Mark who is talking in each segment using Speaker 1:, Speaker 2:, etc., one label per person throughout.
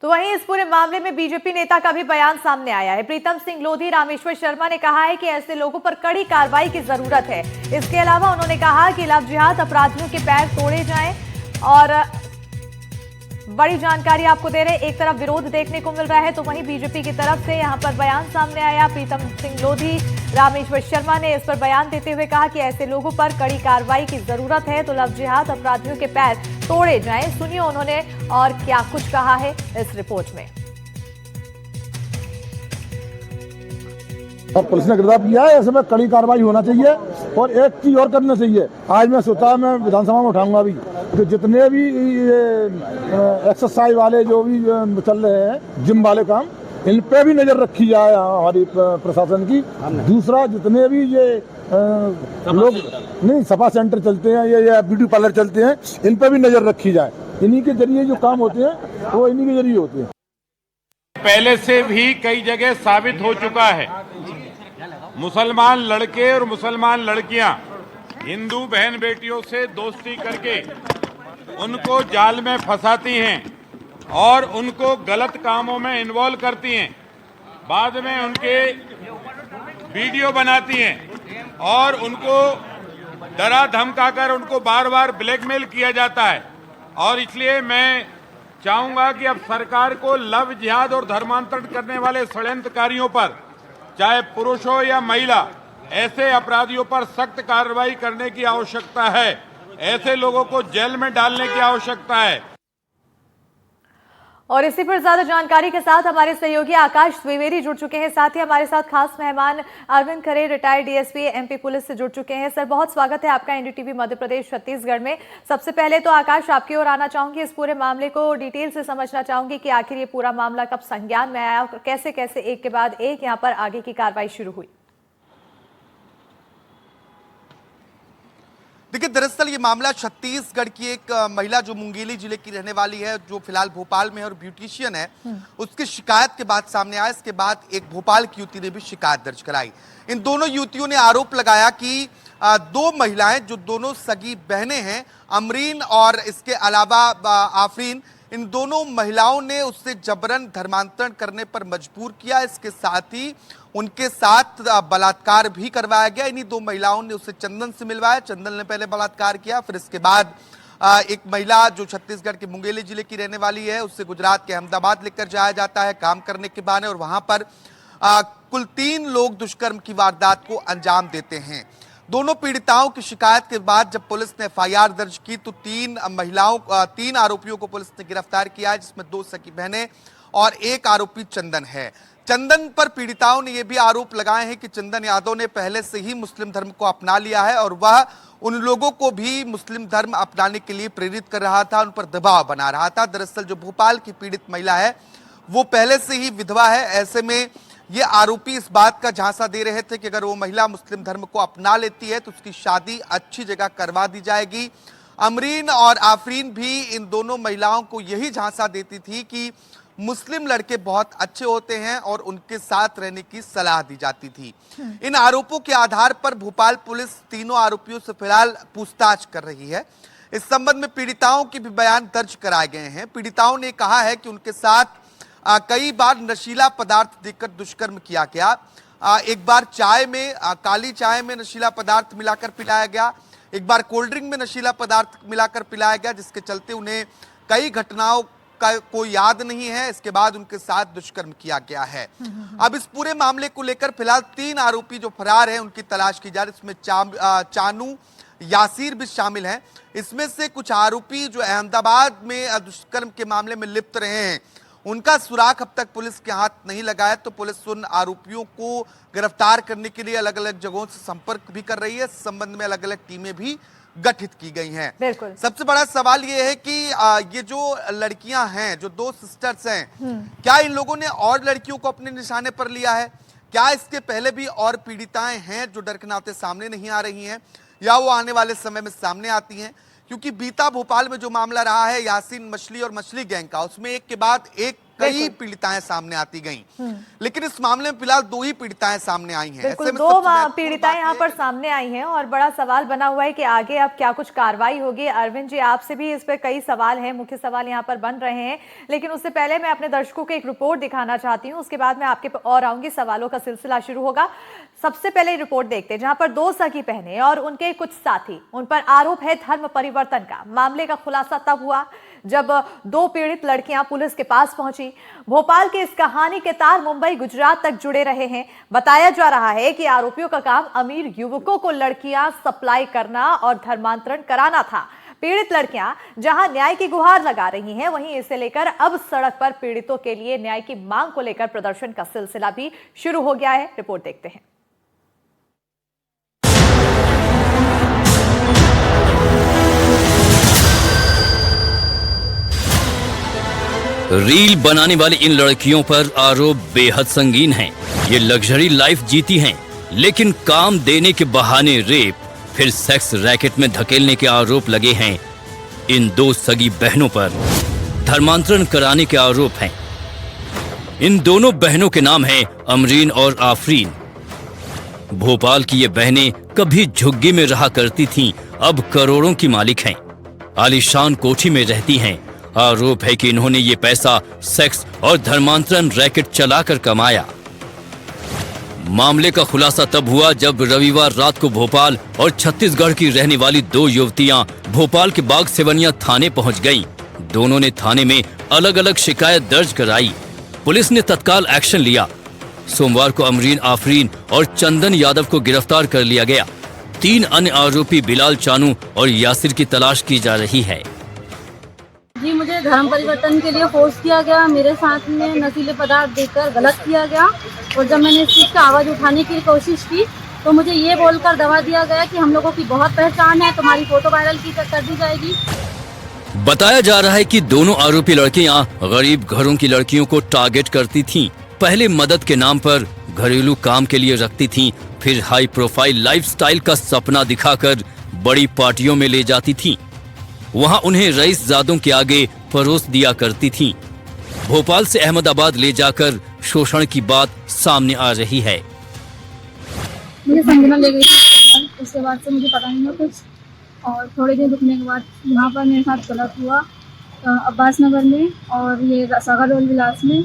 Speaker 1: तो वहीं इस पूरे मामले में बीजेपी नेता का भी बयान सामने आया है। प्रीतम सिंह लोधी रामेश्वर शर्मा ने कहा है कि ऐसे लोगों पर कड़ी कार्रवाई की जरूरत है। इसके अलावा उन्होंने कहा कि लव जिहाद अपराधियों के पैर तोड़े जाएं। और बड़ी जानकारी आपको दे रहे हैं, एक तरफ विरोध देखने को मिल रहा है तो वहीं बीजेपी की तरफ से यहां पर बयान सामने आया। प्रीतम सिंह लोधी रामेश्वर शर्मा ने इस पर बयान देते हुए कहा कि ऐसे लोगों पर कड़ी कार्रवाई की जरूरत है तो लव जिहाद अपराधियों के पैर तोड़े जाएं। सुनिए उन्होंने और क्या कुछ कहा है इस रिपोर्ट में।
Speaker 2: और पुलिस ने गिरफ्तार किया है, ऐसे में कड़ी कार्रवाई होना चाहिए। और एक चीज और करना चाहिए, आज मैं सोचा मैं विधानसभा में उठाऊंगा भी कि जितने भी ये एक्सरसाइज वाले जो भी चल रहे हैं जिम वाले काम, इन पे भी नजर रखी जाए हमारी प्रशासन की। दूसरा, जितने भी ये लोग नहीं सपा सेंटर चलते हैं या ब्यूटी पार्लर चलते हैं, इन पे भी नजर रखी जाए। इन्हीं के जरिए जो काम होते हैं वो इन्हीं के जरिए होते हैं।
Speaker 3: पहले से भी कई जगह साबित हो चुका है, मुसलमान लड़के और मुसलमान लड़कियां हिंदू बहन बेटियों से दोस्ती करके उनको जाल में फंसाती हैं और उनको गलत कामों में इन्वॉल्व करती हैं। बाद में उनके वीडियो बनाती हैं और उनको डरा धमकाकर उनको बार बार ब्लैकमेल किया जाता है। और इसलिए मैं चाहूंगा कि अब सरकार को लव जिहाद और धर्मांतरण करने वाले षड्यंत्रकारियों पर, चाहे पुरुष हो या महिला, ऐसे अपराधियों पर सख्त कार्रवाई करने की आवश्यकता है। ऐसे लोगों को जेल में डालने की आवश्यकता है।
Speaker 1: और इसी पर ज्यादा जानकारी के साथ हमारे सहयोगी आकाश द्विवेदी जुड़ चुके हैं। साथ ही हमारे साथ खास मेहमान अरविंद खरे, रिटायर्ड डीएसपी एमपी पुलिस से जुड़ चुके हैं। सर, बहुत स्वागत है आपका एनडीटीवी मध्य प्रदेश छत्तीसगढ़ में। सबसे पहले तो आकाश, आपकी ओर आना चाहूंगी, इस पूरे मामले को डिटेल से समझना चाहूंगी कि आखिर ये पूरा मामला कब संज्ञान में आया और कैसे कैसे एक के बाद एक यहाँ पर आगे की कार्रवाई शुरू हुई।
Speaker 4: देखिए, दरअसल ये मामला छत्तीसगढ़ की एक महिला जो मुंगेली जिले की रहने वाली है, जो फिलहाल भोपाल में है और ब्यूटिशियन है, उसकी शिकायत के बाद सामने आया। इसके बाद एक भोपाल की युवती ने भी शिकायत दर्ज कराई। इन दोनों युवतियों ने आरोप लगाया कि दो महिलाएं जो दोनों सगी बहनें हैं, अमरीन और इसके अलावा आफरीन, इन दोनों महिलाओं ने उससे जबरन धर्मांतरण करने पर मजबूर किया। इसके साथ ही उनके साथ बलात्कार भी करवाया गया। इन्हीं दो महिलाओं ने उससे चंदन से मिलवाया। चंदन ने पहले बलात्कार किया, फिर इसके बाद एक महिला जो छत्तीसगढ़ के मुंगेली जिले की रहने वाली है, उससे गुजरात के अहमदाबाद लेकर जाया जाता है काम करने के बहाने, और वहां पर कुल 3 लोग दुष्कर्म की वारदात को अंजाम देते हैं। दोनों पीड़िताओं की शिकायत के बाद जब पुलिस ने एफआईआर दर्ज की तो 3 आरोपियों को पुलिस ने गिरफ्तार किया है, जिसमें 2 सगी बहनें और एक आरोपी चंदन है। चंदन पर पीड़िताओं ने यह भी आरोप लगाए हैं कि चंदन यादव ने पहले से ही मुस्लिम धर्म को अपना लिया है और वह उन लोगों को भी मुस्लिम धर्म अपनाने के लिए प्रेरित कर रहा था, उन पर दबाव बना रहा था। दरअसल जो भोपाल की पीड़ित महिला है वो पहले से ही विधवा है। ऐसे में ये आरोपी इस बात का झांसा दे रहे थे कि अगर वो महिला मुस्लिम धर्म को अपना लेती है तो उसकी शादी अच्छी जगह करवा दी जाएगी। अमरीन और आफरीन भी इन दोनों महिलाओं को यही झांसा देती थी कि मुस्लिम लड़के बहुत अच्छे होते हैं और उनके साथ रहने की सलाह दी जाती थी। इन आरोपों के आधार पर भोपाल पुलिस तीनों आरोपियों से फिलहाल पूछताछ कर रही है। इस संबंध में पीड़िताओं के भी बयान दर्ज कराए गए हैं। पीड़िताओं ने कहा है कि उनके साथ कई बार नशीला पदार्थ देकर दुष्कर्म किया गया। एक बार चाय में, काली चाय में नशीला पदार्थ मिलाकर पिलाया गया, एक बार कोल्ड ड्रिंक में नशीला पदार्थ मिलाकर पिलाया गया, जिसके चलते उन्हें कई घटनाओं का कोई याद नहीं है। इसके बाद उनके साथ दुष्कर्म किया गया है। अब इस पूरे मामले को लेकर फिलहाल 3 आरोपी जो फरार हैं उनकी तलाश की जा रही है। इसमें चानू, यासीर भी शामिल हैं। इसमें से कुछ आरोपी जो अहमदाबाद में दुष्कर्म के मामले में लिप्त रहे हैं, उनका सुराग अब तक पुलिस के हाथ नहीं लगा है। तो पुलिस उन आरोपियों को गिरफ्तार करने के लिए अलग अलग जगहों से संपर्क भी कर रही है। इस संबंध में अलग अलग टीमें भी गठित की गई हैं। सबसे बड़ा सवाल ये है कि ये जो लड़कियां हैं, जो 2 सिस्टर्स हैं, क्या इन लोगों ने और लड़कियों को अपने निशाने पर लिया है? क्या इसके पहले भी और पीड़िताएं हैं जो डर के नाते सामने नहीं आ रही हैं, या वो आने वाले समय में सामने आती हैं? क्योंकि बीता भोपाल में जो मामला रहा है यासीन मछली और मछली गैंग का, उसमें एक के बाद एक कई पीड़िताएं सामने आती गईं, लेकिन इस मामले में फिलहाल 2 ही पीड़िताएं सामने आई हैं।
Speaker 1: बिल्कुल,
Speaker 4: ऐसे में
Speaker 1: 2
Speaker 4: सबसे महत्वपूर्ण
Speaker 1: पीड़िताएं
Speaker 4: बात
Speaker 1: यहाँ
Speaker 4: यह
Speaker 1: पर सामने आई हैं और बड़ा सवाल बना हुआ है कि आगे अब क्या कुछ कार्रवाई होगी। अरविंद जी, आपसे भी इस पे कई सवाल हैं, मुख्य सवाल यहाँ पर बन रहे हैं, लेकिन उससे पहले मैं अपने दर्शकों को एक रिपोर्ट दिखाना चाहती हूँ, उसके बाद मैं आपके और आऊंगी, सवालों का सिलसिला शुरू होगा। सबसे पहले रिपोर्ट देखते हैं जहां पर 2 सगी बहनें और उनके कुछ साथी, उन पर आरोप है धर्म परिवर्तन का। मामले का खुलासा तब हुआ जब 2 पीड़ित लड़कियां पुलिस के पास पहुंची। भोपाल की इस कहानी के तार मुंबई गुजरात तक जुड़े रहे हैं। बताया जा रहा है कि आरोपियों का काम अमीर युवकों को लड़कियां सप्लाई करना और धर्मांतरण कराना था। पीड़ित लड़कियां जहां न्याय की गुहार लगा रही हैं, वहीं इसे लेकर अब सड़क पर पीड़ितों के लिए न्याय की मांग को लेकर प्रदर्शन का सिलसिला भी शुरू हो गया है। रिपोर्ट देखते हैं।
Speaker 5: रील बनाने वाली इन लड़कियों पर आरोप बेहद संगीन हैं। ये लग्जरी लाइफ जीती हैं, लेकिन काम देने के बहाने रेप, फिर सेक्स रैकेट में धकेलने के आरोप लगे हैं। इन 2 सगी बहनों पर धर्मांतरण कराने के आरोप हैं। इन दोनों बहनों के नाम हैं अमरीन और आफरीन। भोपाल की ये बहनें कभी झुग्गी में रहा करती थीं, अब करोड़ों की मालिक हैं। आलीशान कोठी में रहती हैं। आरोप है कि इन्होंने ये पैसा सेक्स और धर्मांतरण रैकेट चलाकर कमाया। मामले का खुलासा तब हुआ जब रविवार रात को भोपाल और छत्तीसगढ़ की रहने वाली 2 युवतियां भोपाल के बाग सेवनिया थाने पहुंच गईं। दोनों ने थाने में अलग अलग शिकायत दर्ज कराई। पुलिस ने तत्काल एक्शन लिया। सोमवार को अमरीन आफरीन और चंदन यादव को गिरफ्तार कर लिया गया। 3 अन्य आरोपी बिलाल चानू और यासिर की तलाश की जा रही है।
Speaker 6: जी, मुझे धर्म परिवर्तन के लिए फोर्स किया गया। मेरे साथ में नशीले पदार्थ देकर गलत किया गया और जब मैंने इस चीज़ का आवाज़ उठाने की कोशिश की तो मुझे ये बोलकर दबा दिया गया कि हम लोगों की बहुत पहचान है, तुम्हारी फोटो वायरल की कर दी जाएगी।
Speaker 5: बताया जा रहा है कि दोनों आरोपी लड़कियां गरीब घरों की लड़कियों को टारगेट करती थीं। पहले मदद के नाम पर घरेलू काम के लिए रखती थीं, फिर हाई प्रोफाइल लाइफस्टाइल का सपना दिखाकर बड़ी पार्टियों में ले जाती थीं। वहां उन्हें रईसजादों के आगे परोस दिया करती थीं। भोपाल से अहमदाबाद ले जाकर शोषण की बात सामने आ रही है।
Speaker 6: मुझे संजना ले गई थी, उसके बाद से मुझे पता नहीं है कुछ, और थोड़े दिन रुकने के बाद यहाँ पर मेरे साथ गलत हुआ अब्बास नगर में और ये सागरडोल विलास में।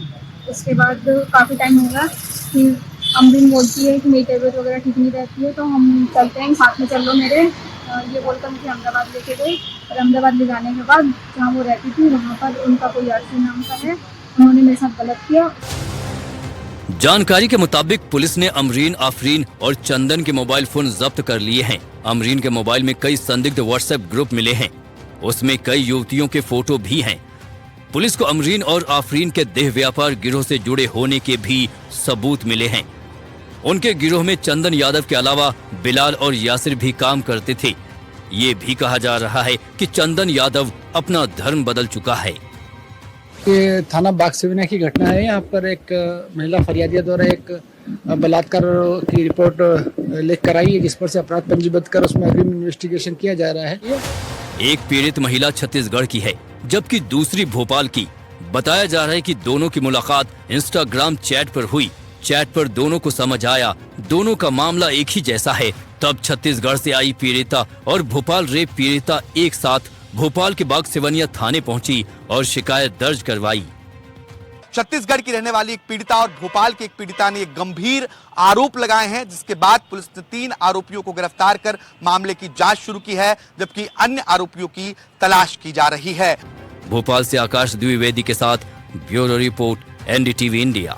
Speaker 6: उसके बाद काफ़ी टाइम हो गया। फिर अमरीन बोलती है कि मेरी तबीयत वगैरह ठीक नहीं रहती है, तो हम चलते हैं, साथ में चल लो मेरे। ये बोलकर मुझे अहमदाबाद लेके गई और अहमदाबाद ले जाने के बाद जहाँ वो रहती थी वहाँ पर उनका कोई अर्शी नाम का है, उन्होंने मेरे साथ गलत किया।
Speaker 5: जानकारी के मुताबिक पुलिस ने अमरीन, आफरीन और चंदन के मोबाइल फोन जब्त कर लिए हैं। अमरीन के मोबाइल में कई संदिग्ध व्हाट्सएप ग्रुप मिले हैं, उसमें कई युवतियों के फोटो भी हैं। पुलिस को अमरीन और आफरीन के देह व्यापार गिरोह से जुड़े होने के भी सबूत मिले हैं। उनके गिरोह में चंदन यादव के अलावा बिलाल और यासिर भी काम करते थे। ये भी कहा जा रहा है कि चंदन यादव अपना धर्म बदल चुका है।
Speaker 7: ये थाना बाग सेवनिया की घटना है। यहाँ पर एक महिला फरियादिया द्वारा एक बलात्कार की रिपोर्ट लिख कर आई है, जिस पर से अपराध पंजीबद्ध कर उसमें अग्रिम इन्वेस्टिगेशन किया जा रहा है।
Speaker 5: एक पीड़ित महिला छत्तीसगढ़ की है, जबकि दूसरी भोपाल की। बताया जा रहा है कि दोनों की मुलाकात इंस्टाग्राम चैट पर हुई। चैट पर दोनों को समझ आया दोनों का मामला एक ही जैसा है। तब छत्तीसगढ़ से आई पीड़िता और भोपाल रेप पीड़िता एक साथ भोपाल के बाग सेवनिया थाने पहुंची और शिकायत दर्ज करवाई।
Speaker 4: छत्तीसगढ़ की रहने वाली एक पीड़िता और भोपाल की एक पीड़िता ने एक गंभीर आरोप लगाए हैं, जिसके बाद पुलिस ने 3 आरोपियों को गिरफ्तार कर मामले की जांच शुरू की है, जबकि अन्य आरोपियों की तलाश की जा रही है।
Speaker 5: भोपाल से आकाश द्विवेदी के साथ ब्यूरो रिपोर्ट, एनडीटीवी इंडिया।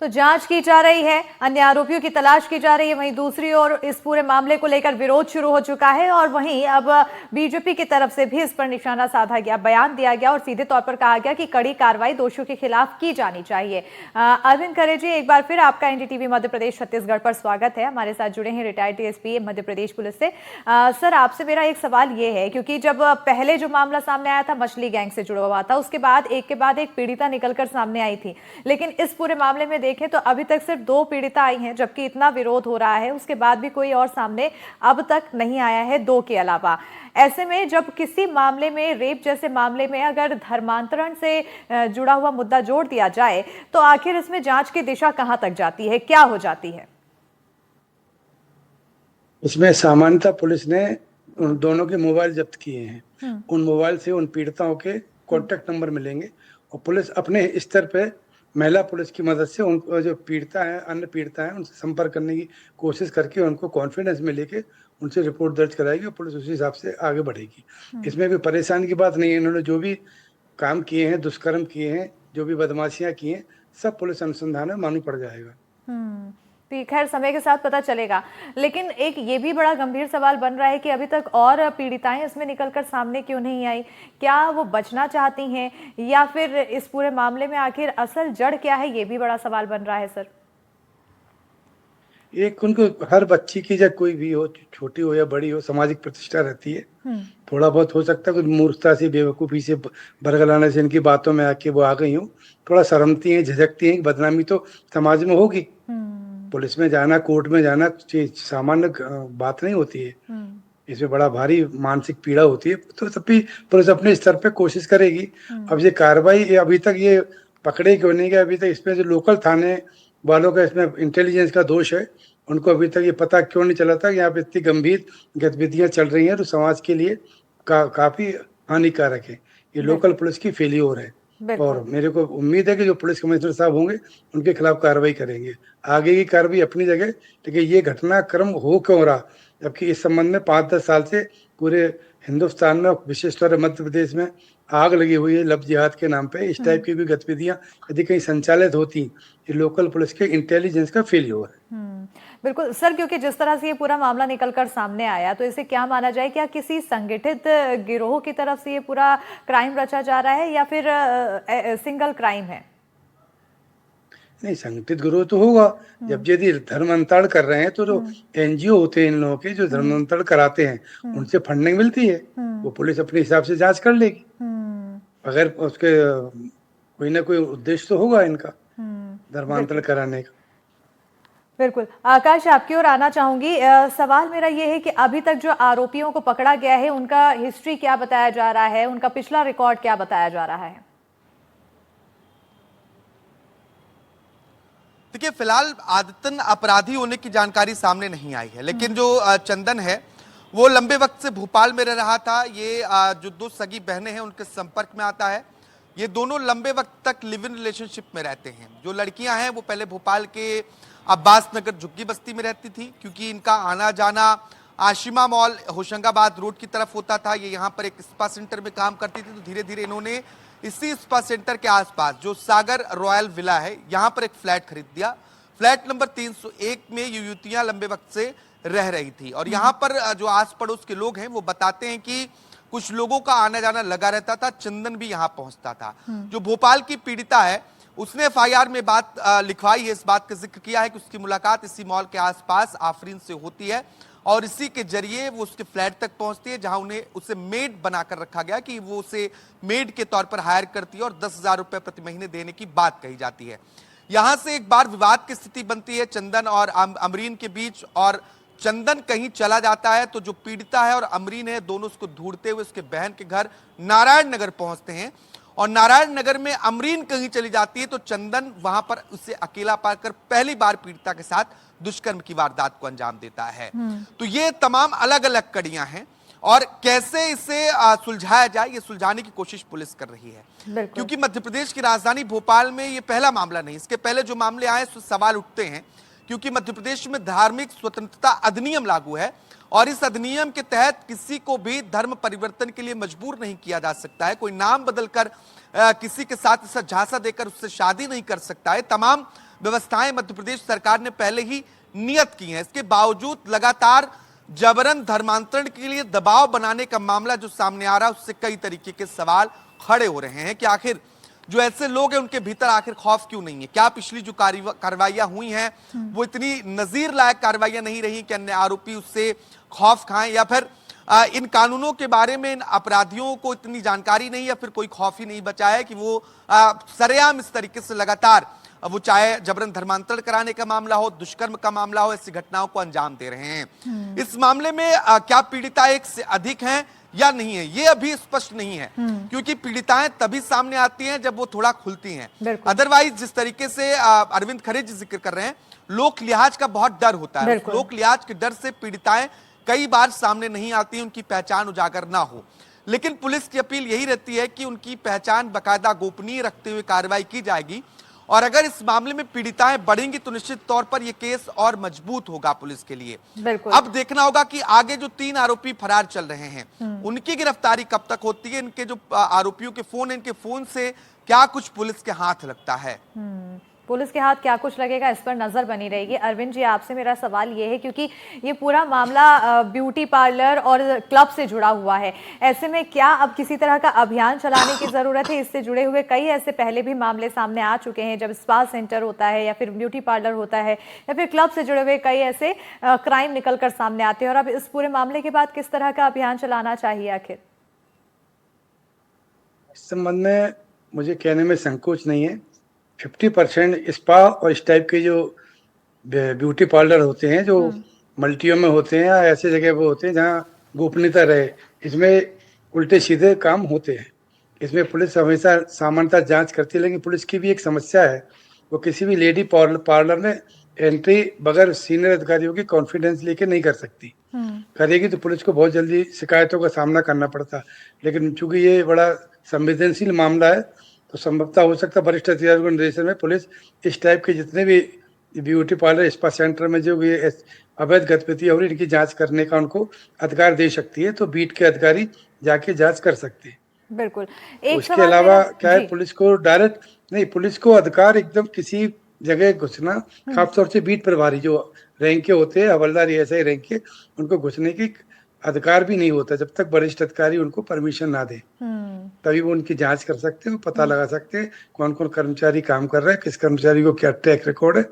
Speaker 1: तो जांच की जा रही है, अन्य आरोपियों की तलाश की जा रही है। वहीं दूसरी ओर इस पूरे मामले को लेकर विरोध शुरू हो चुका है और वहीं अब बीजेपी की तरफ से भी इस पर निशाना साधा गया, बयान दिया गया और सीधे तौर पर कहा गया कि कड़ी कार्रवाई दोषियों के खिलाफ की जानी चाहिए। अरविंद खरे जी, एक बार फिर आपका एनडीटीवी मध्य प्रदेश छत्तीसगढ़ पर स्वागत है। हमारे साथ जुड़े हैं retired TSP Madhya Pradesh police से। सर, आपसे मेरा एक सवाल ये है, क्योंकि जब पहले जो मामला सामने आया था मछली गैंग से जुड़ा हुआ था, उसके बाद एक के बाद एक पीड़िता निकलकर सामने आई थी, लेकिन इस पूरे मामले में देखें तो अभी तक सिर्फ 2 पीड़िता आई हैं, जबकि इतना विरोध हो रहा है उसके बाद भी कोई और सामने अब तक नहीं आया है 2 के अलावा। ऐसे में जब किसी मामले में, रेप जैसे मामले में अगर धर्मांतरण से जुड़ा हुआ मुद्दा जोड़ दिया जाए तो आखिर इसमें जांच की दिशा कहां तक जाती है, क्या हो जाती है?
Speaker 8: इसमें सामान्यतः पुलिस ने उन दोनों के मोबाइल जब्त किए हैं। उन मोबाइल से उन पीड़िताओं के कॉन्टेक्ट नंबर मिलेंगे और पुलिस अपने स्तर पे महिला पुलिस की मदद से उनको जो पीड़िता है, अन्य पीड़िता है, उनसे संपर्क करने की कोशिश करके उनको कॉन्फिडेंस में लेके उनसे रिपोर्ट दर्ज कराएगी और पुलिस उसी हिसाब से आगे बढ़ेगी। इसमें कोई परेशानी की बात नहीं है। इन्होंने जो भी काम किए हैं, दुष्कर्म किए हैं, जो भी बदमाशियां की हैं, सब पुलिस अनुसंधान में मालूम पड़ जाएगा।
Speaker 1: खैर समय के साथ पता चलेगा, लेकिन एक ये भी बड़ा गंभीर सवाल बन रहा है कि अभी तक और पीड़िताएं इसमें निकलकर सामने क्यों नहीं आई? क्या वो बचना चाहती हैं या फिर इस पूरे मामले में आखिर असल जड़ क्या है, ये भी बड़ा सवाल बन रहा है सर।
Speaker 8: एक उनको हर बच्ची की, जब कोई भी हो, छोटी हो या बड़ी हो, सामाजिक प्रतिष्ठा रहती है। थोड़ा बहुत हो सकता है कुछ मूर्खता से, बेवकूफ़ी से, बरगलाने से इनकी बातों में आके वो आ गई हूँ, थोड़ा शर्मती हैं, झिझकती हैं। बदनामी तो समाज में होगी। पुलिस में जाना, कोर्ट में जाना सामान्य बात नहीं होती है। इसमें बड़ा भारी मानसिक पीड़ा होती है। तो तब भी पुलिस अपने स्तर पे कोशिश करेगी। अब ये कार्रवाई अभी तक ये पकड़े क्यों नहीं गए? अभी तक इसमें जो लोकल थाने वालों का इसमें इंटेलिजेंस का दोष है। उनको अभी तक ये पता क्यों नहीं चला था कि यहाँ पे इतनी गंभीर गतिविधियां चल रही हैं तो समाज के लिए काफी हानिकारक है। ये लोकल पुलिस की फेलियर है। और मेरे को उम्मीद है कि जो पुलिस कमिश्नर साहब होंगे उनके खिलाफ कार्रवाई करेंगे। आगे की कार्रवाई अपनी जगह, लेकिन ये घटनाक्रम हो क्यों रहा, जबकि इस संबंध में 5-10 साल से पूरे हिंदुस्तान में, विशेषकर मध्य प्रदेश में आग लगी हुई है लव जिहाद के नाम पे। इस टाइप की भी गतिविधियां यदि कहीं संचालित होती, ये लोकल पुलिस के इंटेलिजेंस का फेलियर है।
Speaker 1: बिल्कुल सर, क्योंकि जिस तरह से ये पूरा मामला निकलकर सामने आया तो इसे क्या माना जाए? क्या किसी संगठित गिरोह की तरफ से ये पूरा क्राइम रचा जा रहा है या फिर सिंगल क्राइम है?
Speaker 8: नहीं, संगठित गिरोह तो होगा। जब यदि धर्मांतरण कर रहे हैं तो जो एनजीओ होते हैं इन लोगों के, जो धर्मांतरण कराते हैं, उनसे फंडिंग मिलती है। वो पुलिस अपने हिसाब से जांच कर लेगी। अगर उसके कोई ना कोई उद्देश्य तो होगा इनका धर्मांतरण कराने का।
Speaker 1: बिल्कुल। आकाश, आपकी ओर आना चाहूंगी। सवाल मेरा ये है कि अभी तक जो आरोपियों को पकड़ा गया है उनका हिस्ट्री क्या बताया जा रहा है, उनका पिछला रिकॉर्ड क्या बताया जा रहा है?
Speaker 4: देखिए, फिलहाल आदतन अपराधी होने की जानकारी सामने नहीं आई है, लेकिन जो चंदन है वो लंबे वक्त से भोपाल में रह रहा था। ये जो 2 सगी बहनें हैं उनके संपर्क में आता है। ये दोनों लंबे वक्त तक लिव इन रिलेशनशिप में रहते हैं। जो लड़कियां हैं वो पहले भोपाल के अब्बास नगर झुग्गी बस्ती में रहती थी, क्योंकि इनका आना जाना आशिमा मॉल होशंगाबाद रोड की तरफ होता था। ये यहाँ पर एक स्पा सेंटर में काम करती थी। तो धीरे धीरे इन्होंने इसी स्पा सेंटर के आसपास जो सागर रॉयल विला है, यहाँ पर एक फ्लैट खरीद दिया। फ्लैट नंबर 301 में ये युवतियां लंबे वक्त से रह रही थी। और यहाँ पर जो आस पड़ोस के लोग हैं वो बताते हैं कि कुछ लोगों का आना जाना लगा रहता था। चंदन भी यहाँ पहुंचता था। जो भोपाल की पीड़िता है उसने एफआईआर में बात लिखवाई है, इस बात का जिक्र किया है कि उसकी मुलाकात इसी मॉल के आसपास आफरीन से होती है और इसी के जरिए वो उसके फ्लैट तक पहुंचती है, जहां उन्हें उसे मेड बनाकर रखा गया कि वो उसे मेड के तौर पर हायर करती है और 10,000 रुपए प्रति महीने देने की बात कही जाती है। यहां से एक बार विवाद की स्थिति बनती है चंदन और अमरीन के बीच, और चंदन कहीं चला जाता है तो जो पीड़िता है और अमरीन है दोनों उसको ढूंढते हुए उसके बहन के घर नारायण नगर पहुंचते हैं। और नारायण नगर में अमरीन कहीं चली जाती है तो चंदन वहां पर उसे अकेला पाकर पहली बार पीड़िता के साथ दुष्कर्म की वारदात को अंजाम देता है। तो ये तमाम अलग अलग कड़ियां हैं और कैसे इसे सुलझाया जाए, ये सुलझाने की कोशिश पुलिस कर रही है। क्योंकि मध्य प्रदेश की राजधानी भोपाल में ये पहला मामला नहीं, इसके पहले जो मामले आए सवाल उठते हैं, क्योंकि मध्य प्रदेश में धार्मिक स्वतंत्रता अधिनियम लागू है और इस अधिनियम के तहत किसी को भी धर्म परिवर्तन के लिए मजबूर नहीं किया जा सकता है। कोई नाम बदलकर किसी के साथ झांसा देकर उससे शादी नहीं कर सकता है। तमाम व्यवस्थाएं मध्य प्रदेश सरकार ने पहले ही नियत की हैं। इसके बावजूद लगातार जबरन धर्मांतरण के लिए दबाव बनाने का मामला जो सामने आ रहा है उससे कई तरीके के सवाल खड़े हो रहे हैं कि आखिर जो ऐसे लोग हैं उनके भीतर आखिर खौफ क्यों नहीं है? क्या पिछली जो कार्रवाइयां हुई हैं वो इतनी नजीर लायक कार्रवाइयां नहीं रही कि अन्य आरोपी उससे खौफ खाएं, या फिर इन कानूनों के बारे में इन अपराधियों को इतनी जानकारी नहीं, या फिर कोई खौफ ही नहीं बचा है कि वो सरेआम इस तरीके से लगातार वो चाहे जबरन धर्मांतरण कराने का मामला हो, दुष्कर्म का मामला हो, ऐसी घटनाओं को अंजाम दे रहे हैं। इस मामले में क्या पीड़िता एक से अधिक हैं या नहीं है, ये अभी स्पष्ट नहीं है, क्योंकि पीड़िताएं तभी सामने आती हैं जब वो थोड़ा खुलती हैं। अदरवाइज जिस तरीके से अरविंद खरे जी जिक्र कर रहे हैं, लोक लिहाज का बहुत डर होता है। लोक लिहाज के डर से पीड़िताएं कई बार सामने नहीं आती, उनकी पहचान उजागर ना हो। लेकिन पुलिस की अपील यही रहती है कि उनकी पहचान बाकायदा गोपनीय रखते हुए कार्रवाई की जाएगी, और अगर इस मामले में पीड़िताएं बढ़ेंगी तो निश्चित तौर पर यह केस और मजबूत होगा पुलिस के लिए। अब देखना होगा कि आगे जो 3 आरोपी फरार चल रहे हैं उनकी गिरफ्तारी कब तक होती है, इनके जो आरोपियों के फोन, इनके फोन से क्या कुछ पुलिस के हाथ लगता है।
Speaker 1: पुलिस के हाथ क्या कुछ लगेगा, इस पर नजर बनी रहेगी। अरविंद जी, आपसे मेरा सवाल ये है, क्योंकि ये पूरा मामला ब्यूटी पार्लर और क्लब से जुड़ा हुआ है, ऐसे में क्या अब किसी तरह का अभियान चलाने की जरूरत है? इससे जुड़े हुए कई ऐसे पहले भी मामले सामने आ चुके हैं, जब स्पा सेंटर होता है या फिर ब्यूटी पार्लर होता है या फिर क्लब से जुड़े हुए कई ऐसे क्राइम निकल कर सामने आते हैं, और अब इस पूरे मामले के बाद किस तरह का अभियान चलाना चाहिए आखिर?
Speaker 8: इस संबंध में मुझे कहने में संकोच नहीं है। 50% स्पा और इस टाइप के जो ब्यूटी पार्लर होते हैं, जो मल्टियों में होते हैं या ऐसे जगह पे होते हैं जहाँ गोपनीयता रहे, इसमें उल्टे सीधे काम होते हैं। इसमें पुलिस हमेशा सामान्यतः जांच करती है, लेकिन पुलिस की भी एक समस्या है, वो किसी भी लेडी पार्लर में एंट्री बगैर सीनियर अधिकारियों की कॉन्फिडेंस लेके नहीं कर सकती। करेगी तो पुलिस को बहुत जल्दी शिकायतों का सामना करना पड़ता। लेकिन चूंकि ये बड़ा संवेदनशील मामला है, तो संभवतः हो सकता है वरिष्ठ अधिकारियों के निर्देशन में पुलिस इस टाइप के जितने भी ब्यूटी पार्लर, स्पा सेंटर में जो ये अवैध गतिविधियां हो रही, इनकी जांच करने का उनको अधिकार दे सकती है, तो बीट के अधिकारी जाके जांच कर सकते हैं।
Speaker 1: बिल्कुल।
Speaker 8: उसके अलावा क्या है, पुलिस को डायरेक्ट नहीं, पुलिस को अधिकार एकदम किसी जगह घुसना, खासतौर से बीट प्रभारी जो रैंक के होते हैं, हवलदार ऐसे रैंक के, उनको घुसने की अधिकार भी नहीं होता जब तक वरिष्ठ अधिकारी उनको परमिशन ना दे। तभी वो उनकी जांच कर सकते हैं, पता लगा सकते हैं कौन कौन कर्मचारी काम कर रहे हैं, किस कर्मचारी को क्या ट्रैक रिकॉर्ड है।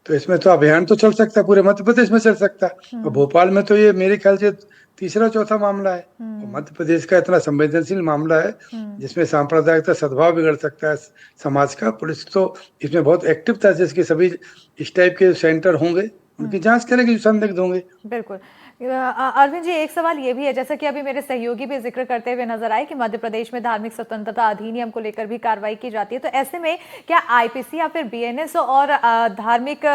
Speaker 8: तो इसमें तो अभियान तो चल सकता है, पूरे मध्य प्रदेश में चल सकता है। और भोपाल में तो ये मेरे ख्याल से तीसरा चौथा मामला है। मध्य प्रदेश का इतना संवेदनशील मामला है जिसमें सांप्रदायिकता सद्भाव बिगड़ सकता है समाज का। पुलिस तो इसमें बहुत एक्टिव था, जिसके सभी इस टाइप के सेंटर होंगे उनकी जांच करेंगे जो संदिग्ध होंगे।
Speaker 1: बिल्कुल। अरविंद जी, एक सवाल ये भी है, जैसा कि अभी मेरे सहयोगी भी जिक्र करते हुए नजर आए कि मध्य प्रदेश में धार्मिक स्वतंत्रता अधिनियम को लेकर भी कार्रवाई की जाती है, तो ऐसे में क्या आईपीसी या फिर बीएनएस और धार्मिक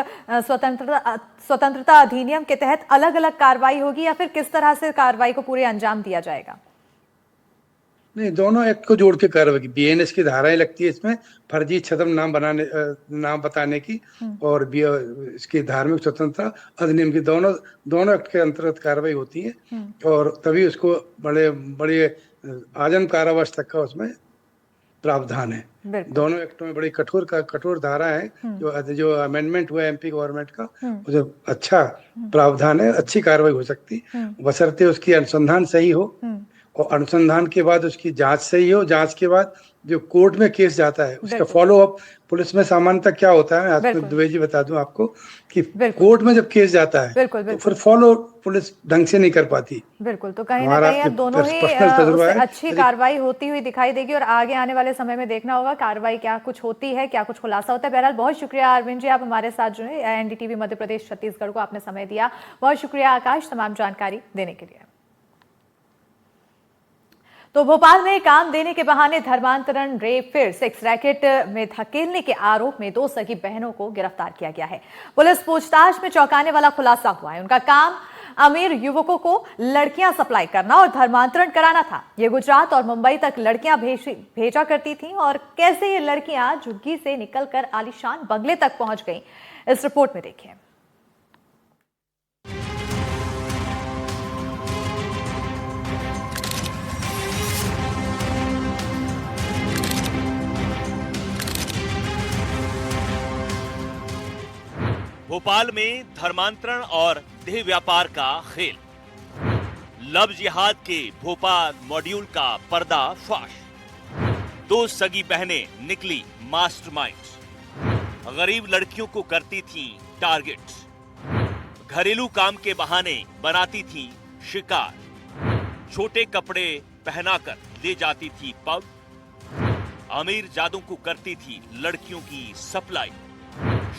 Speaker 1: स्वतंत्रता अधिनियम के तहत अलग अलग कार्रवाई होगी, या फिर किस तरह से कार्रवाई को पूरे अंजाम दिया जाएगा?
Speaker 8: नहीं, दोनों एक्ट को जोड़ के कार्रवाई की। बीएनएस की धाराएं लगती है इसमें, फर्जी छद्म नाम बताने की, और इसकी धार्मिक स्वतंत्रता अधिनियम की, दोनों एक्ट के अंतर्गत कार्रवाई होती है। और तभी उसको बड़े आजम कारावास तक का उसमें प्रावधान है। दोनों एक्टों में बड़ी कठोर धारा है। जो अमेंडमेंट हुआ एमपी गवर्नमेंट का, उसे अच्छा प्रावधान है, अच्छी कार्रवाई हो सकती, बशर्ते उसकी अनुसंधान सही हो, और अनुसंधान के बाद उसकी जांच सही हो। जांच के बाद जो कोर्ट में केस जाता है उसका फॉलो अप पुलिस में सामान्यतः क्या होता है, आज दुबे जी बता दूं आपको कि कोर्ट में जब केस जाता है तो फिर फॉलो पुलिस ढंग से नहीं कर पाती।
Speaker 1: बिल्कुल। तो कहीं ना कहीं अब दोनों ही अच्छी कार्रवाई होती हुई दिखाई देगी, और आगे आने वाले समय में देखना होगा कार्रवाई क्या कुछ होती है, क्या कुछ खुलासा होता है। बहरहाल बहुत शुक्रिया अरविंद जी, आप हमारे साथ जुड़े, एनडीटीवी मध्य प्रदेश छत्तीसगढ़ को आपने समय दिया। बहुत शुक्रिया आकाश, तमाम जानकारी देने के लिए। तो भोपाल में काम देने के बहाने धर्मांतरण, रेप, फिर सेक्स रैकेट में धकेलने के आरोप में 2 सगी बहनों को गिरफ्तार किया गया है। पुलिस पूछताछ में चौंकाने वाला खुलासा हुआ है। उनका काम अमीर युवकों को लड़कियां सप्लाई करना और धर्मांतरण कराना था। ये गुजरात और मुंबई तक लड़कियां भेजा करती थीं, और कैसे ये लड़कियां झुग्गी से निकलकर आलीशान बंगले तक पहुंच गईं, इस रिपोर्ट में देखिए।
Speaker 9: भोपाल में धर्मांतरण और देह व्यापार का खेल। लव जिहाद के भोपाल मॉड्यूल का पर्दाफाश। 2 सगी बहनें निकली मास्टरमाइंड्स। गरीब लड़कियों को करती थी टारगेट्स। घरेलू काम के बहाने बनाती थी शिकार। छोटे कपड़े पहनाकर ले जाती थी पब। अमीर जादों को करती थी लड़कियों की सप्लाई,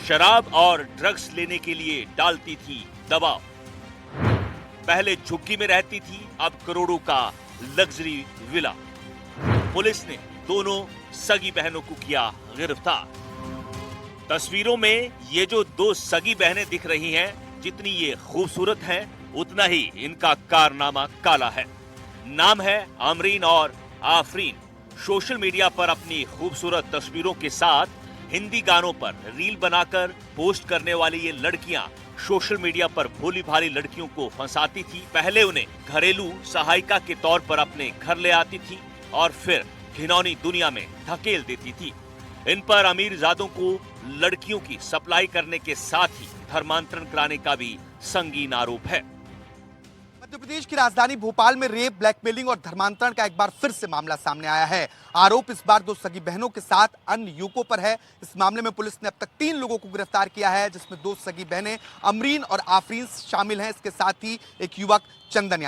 Speaker 9: शराब और ड्रग्स लेने के लिए डालती थी दबाव। पहले झुग्गी में रहती थी, अब करोड़ों का लग्जरी विला। पुलिस ने दोनों सगी बहनों को किया गिरफ्तार। तस्वीरों में ये जो दो सगी बहनें दिख रही हैं, जितनी ये खूबसूरत हैं, उतना ही इनका कारनामा काला है। नाम है अमरीन और आफरीन। सोशल मीडिया पर अपनी खूबसूरत तस्वीरों के साथ हिंदी गानों पर रील बनाकर पोस्ट करने वाली ये लड़कियां सोशल मीडिया पर भोली भाली लड़कियों को फंसाती थी। पहले उन्हें घरेलू सहायिका के तौर पर अपने घर ले आती थी और फिर घिनौनी दुनिया में धकेल देती थी। इन पर अमीर जादों को लड़कियों की सप्लाई करने के साथ ही धर्मांतरण कराने का भी संगीन आरोप है।
Speaker 4: मध्य प्रदेश की राजधानी भोपाल में रेप, ब्लैकमेलिंग और धर्मांतरण का एक बार फिर से मामला सामने आया है। आरोप इस बार दो सगी बहनों के साथ अन्य युवकों पर है। इस मामले में पुलिस ने अब तक 3 लोगों को गिरफ्तार किया है, जिसमें 2 सगी बहनें अमरीन और आफरीन शामिल हैं। इसके साथ ही एक युवक चंदन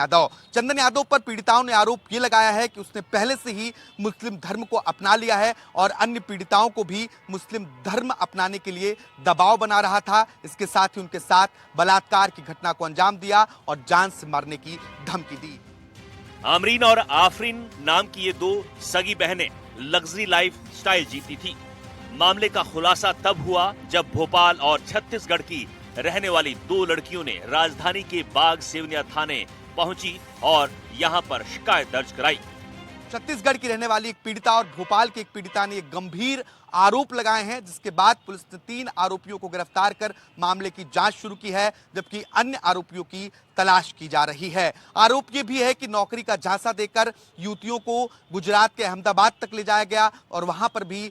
Speaker 4: यादव पर पीड़िताओं ने आरोप ये लगाया है कि उसने पहले से ही मुस्लिम धर्म को अपना लिया है और अन्य पीड़िताओं को भी मुस्लिम धर्म अपनाने के लिए दबाव बना रहा था। इसके साथ ही उनके साथ बलात्कार की घटना को अंजाम दिया और जान से मारने की धमकी दी।
Speaker 9: अमरीन और आफरीन नाम की ये 2 सगी बहनें लग्जरी लाइफ स्टाइल जीती थी। मामले का खुलासा तब हुआ जब भोपाल और छत्तीसगढ़ की रहने वाली 2 लड़कियों ने राजधानी के बाग सेवनिया थाने पहुंची और यहां पर शिकायत दर्ज कराई।
Speaker 4: छत्तीसगढ़ की रहने वाली एक पीड़िता और भोपाल की एक पीड़िता ने एक गंभीर आरोप लगाए हैं, जिसके बाद पुलिस ने 3 आरोपियों को गिरफ्तार कर मामले की जांच शुरू की है, जबकि अन्य आरोपियों की तलाश की जा रही है। आरोप ये भी है कि नौकरी का झांसा देकर युवतियों को गुजरात के अहमदाबाद तक ले जाया गया और वहां पर भी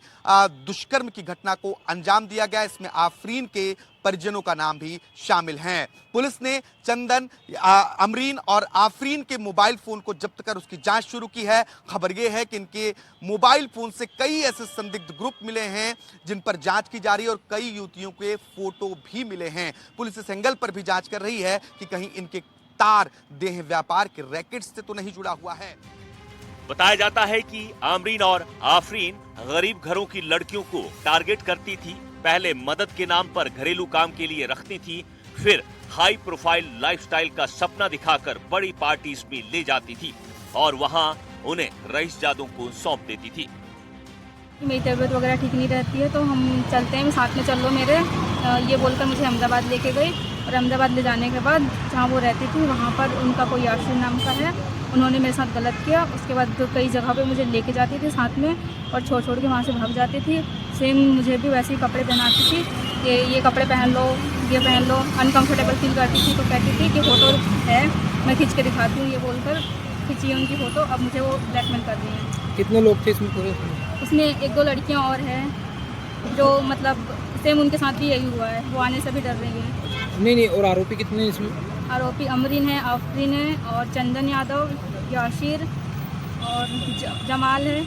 Speaker 4: दुष्कर्म की घटना को अंजाम दिया गया। इसमें आफरीन के परिजनों का नाम भी शामिल हैं। पुलिस ने चंदन, अमरीन और आफरीन के मोबाइल फोन को जब्त कर उसकी जांच शुरू की है। खबर यह है कि इनके मोबाइल फोन से कई ऐसे संदिग्ध ग्रुप मिले हैं जिन पर जांच की जा रही है और कई युवतियों के फोटो भी मिले हैं। पुलिस इस एंगल पर भी जांच कर रही है कि कहीं इनके तार देह व्यापार के रैकेट से तो नहीं जुड़ा हुआ है।
Speaker 9: बताया जाता है कि अमरीन और आफरीन गरीब घरों की लड़कियों को टारगेट करती थी। पहले मदद के नाम पर घरेलू काम के लिए रखती थी, फिर हाई प्रोफाइल लाइफस्टाइल का सपना दिखाकर बड़ी पार्टीज में ले जाती थी और वहां उन्हें रईसजादों को सौंप देती थी।
Speaker 6: मेरी तबीयत वगैरह ठीक नहीं रहती है तो हम चलते हैं, साथ में चल लो मेरे, ये बोलकर मुझे अहमदाबाद लेके गई और अहमदाबाद ले जाने के बाद जहाँ वो रहती थी वहाँ पर उनका कोई आशिर नाम का है, उन्होंने मेरे साथ गलत किया। उसके बाद कई जगह पे मुझे लेके जाती थी साथ में और छोड़ छोड़ के वहाँ से भाग जाती थी। सेम मुझे भी वैसे ही कपड़े पहनाती थी कि ये कपड़े पहन लो, ये पहन लो। अनकंफर्टेबल फील करती थी तो कहती थी कि फ़ोटो है, मैं खींच के दिखाती हूँ, ये बोलकर खींची उनकी फ़ोटो। अब मुझे वो ब्लैकमेल कर रही हैं।
Speaker 7: कितने लोग थे इसमें पूरे?
Speaker 6: उसमें 1-2 लड़कियाँ और हैं जो मतलब सेम उनके साथ भी यही हुआ है, वो आने से भी डर रही है।
Speaker 7: नहीं, और आरोपी कितने हैं इसमें?
Speaker 6: आरोपी अमरीन है, आफरीन है और चंदन यादव, याशिर और जमाल है।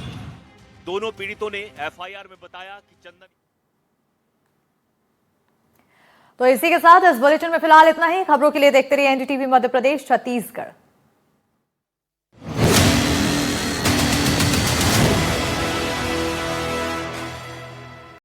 Speaker 9: दोनों पीड़ितों ने एफआईआर में बताया कि चंदन।
Speaker 1: तो इसी के साथ इस बुलेटिन में फिलहाल इतना ही। खबरों के लिए देखते रहिए एनडीटीवी मध्य प्रदेश छत्तीसगढ़।